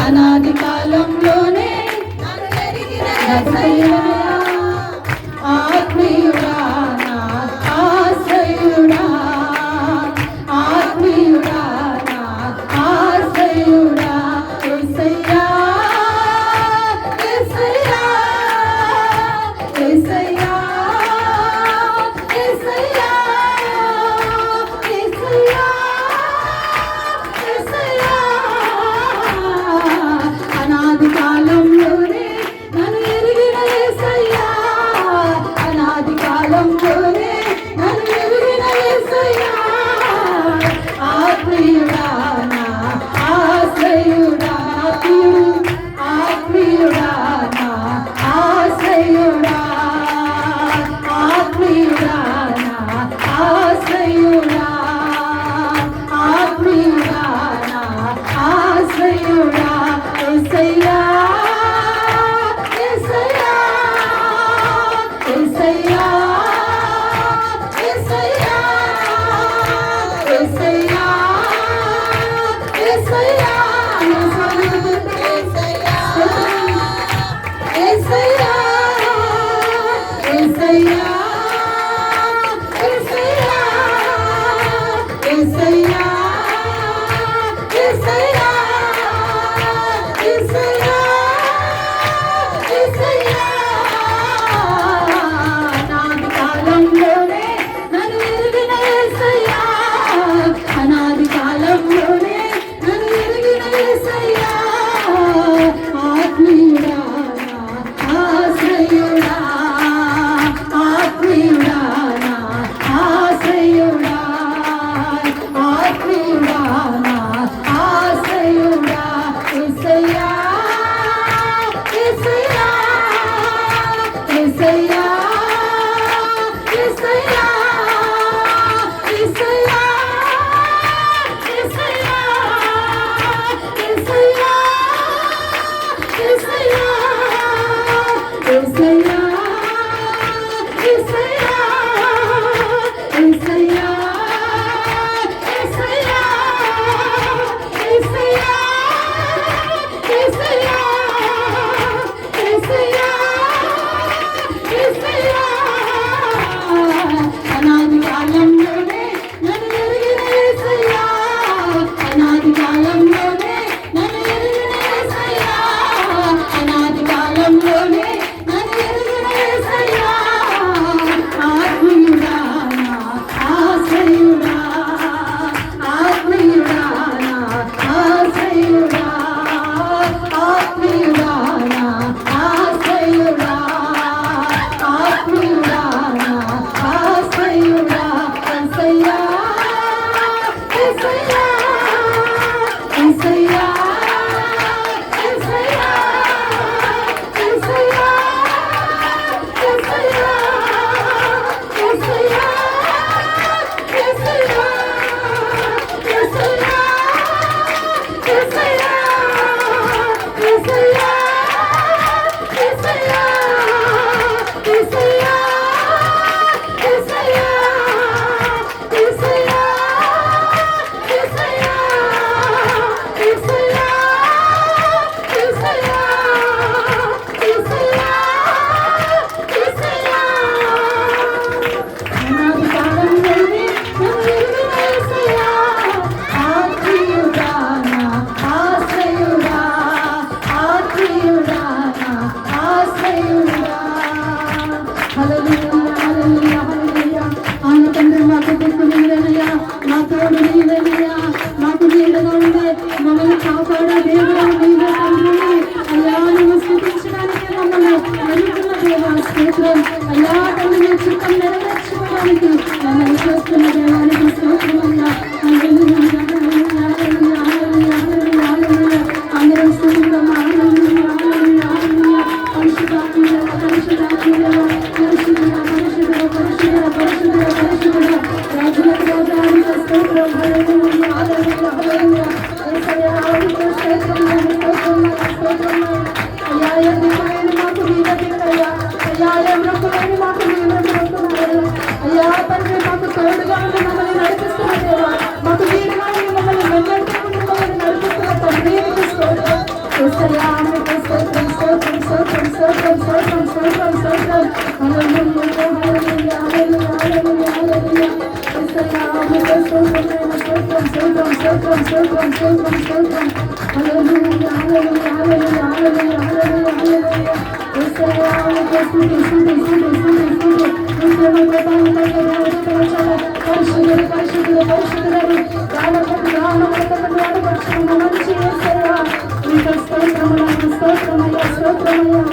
అనాది కాలంలోనే ఆత్మీయుడా నా ఆశ్రయుడా, ఆత్మీయుడా నా ఆశ్రయుడా, యేసయ్యా యేసయ్యా యేసయ్యా యేసయ్యా యేసయ్యా యేసయ్యా. అనాది కాలంలోనే నన్ను ఎరిగిన యేసయ్యా, అనాది కాలంలోనే నన్ను ఎరిగిన యేసయ్యా, ఆత్మీయుడా నా ఆశ్రయుడా, ఆత్మీయుడా నా ఆశ్రయుడా, ఆత్మీయుడా నా ఆశ్రయుడా, ఆత్మీయుడా నా ఆశ్రయుడా, యేసయ్యా యేసయ్యా యేసయ్యా యేసయ్యా యేసయ్యా యేసయ్యా యేసయ్యా యేసయ్యా యేసయ్యా యేసయ్యా యేసయ్యా యేసయ్యా. అనాది కాలంలోనే నన్ను ఎరిగిన యేసయ్యా, అనాది కాలంలోనే నన్ను ఎరిగిన యేసయ్యా, ఆత్మీయుడా నా ఆశ్రయుడా, ఆత్మీయుడా నా ఆశ్రయుడా, ఆత్మీయుడా నా ఆశ్రయుడా, యేసయ్యా యేసయ్యా యేసయ్యా యేసయ్యా యేసయ్యా యేసయ్యా యేసయ్యా యేసయ్యా యేసయ్యా యేసయ్యా యేసయ్యా యేసయ్యా యేసయ్యా యేసయ్యా యేసయ్యా. అనాది కాలంలోనే నన్ను ఎరిగిన యేసయ్యా, అనాది కాలంలోనే నన్ను ఎరిగిన యేసయ్యా, అనాది కాలంలోనే నన్ను ఎరిగిన యేసయ్యా, ఆత్మీయుడా నా ఆశ్రయుడా, ఆత్మీయుడా నా ఆశ్రయుడా, ఆత్మీయుడా నా ఆశ్రయుడా, ఆత్మీయుడా నా ఆశ్రయుడా, యేసయ్యా యేసయ్యా యేసయ్యా యేసయ్యా యేసయ్యా యేసయ్యా యేసయ్యా యేసయ్యా యేసయ్యా యేసయ్యా యేసయ్యా యేసయ్యా యేసయ్యా యేసయ్యా యేసయ్యా యేసయ్యా యేసయ్యా యేసయ్యా యేసయ్యా. అనాది కాలంలోనే నన్ను ఎరిగిన యేసయ్యా, ఆత్మీయుడా నా ఆశ్రయుడా, ఆత్మీయుడా నా ఆశ్రయుడా. హల్లెలూయా హల్లెలూయా హల్లెలూయా. ఆయన తండ్రి మాకు దిక్కు నీవేనయ్యా, మా తోడు నీవేనయ్యా, మాకు నీడగా ఉండే మమ్మల్ని కాపాడే దేవుడా నీవే తండ్రి. అయ్యా నువ్వు స్థుతించడానికి మమ్మల్ని నడుపుతున్న దేవా స్తోత్రం. అయ్యా తండ్రి నీ చిత్తం నెరవేర్చుకోవడానికి మమ్మల్ని చేస్తున్న దేవానికి స్తోత్రమయ్యా. హల్లెలూయా హల్లెలూయా హల్లెలూయా హల్లెలూయా హల్లెలూయా హల్లెలూయా. అందరం స్తుతిద్దాం. హల్లెలూయా హల్లెలూయా హల్లెలూయా. పరిశుద్ధాత్మదేవ పరిశుద్ధాత్మదేవ పరిశుద్ధుడా పరిశుద్ధుడా పరిశుద్ధుడా పరిశుద్ధుడా పరిశుద్ధుడా, రాజులకు రాజానికి స్తోత్రం. హల్లెలూయా హల్లెలూయా హల్లెలూయా. యేసయ్యా నీకు స్తోత్రం స్తోత్రం స్తోత్రం. అయ్యా ఎదురైన మాకు నీవే దిక్కయ్యా, అయ్యా ఎవరొక్కలేని మాకు నీవే దిక్కున్నారు. అయ్యా తండ్రి మాకు తోడుగా ఉండి మమ్మల్ని నడిపిస్తున్న దేవా, మాకు నీడగా ఉండి మమ్మల్ని వెంబడిస్తున్న స్తోత్రం స్తోత్రం స్తోత్రం. హల్లెలూయా హల్లెలూయా హల్లెలూయా హల్లెలూయా హల్లెలూయా హల్లెలూయా. యేసయ్యా నీకే స్తుతి స్తుతి స్తుతి స్తుతి స్తుతి. నీకేమో కృపానికైతే దేవదూతల పరిశుద్ధుడు పరిశుద్ధుడు పరిశుద్ధుడు రామకట్టు రామకట్టు వాడు పరిశుద్ధుడు మంచి యేసయ్యా నీకు స్తోత్రమయ్యా స్తోత్రమయ్యా స్తోత్రమయ్యా.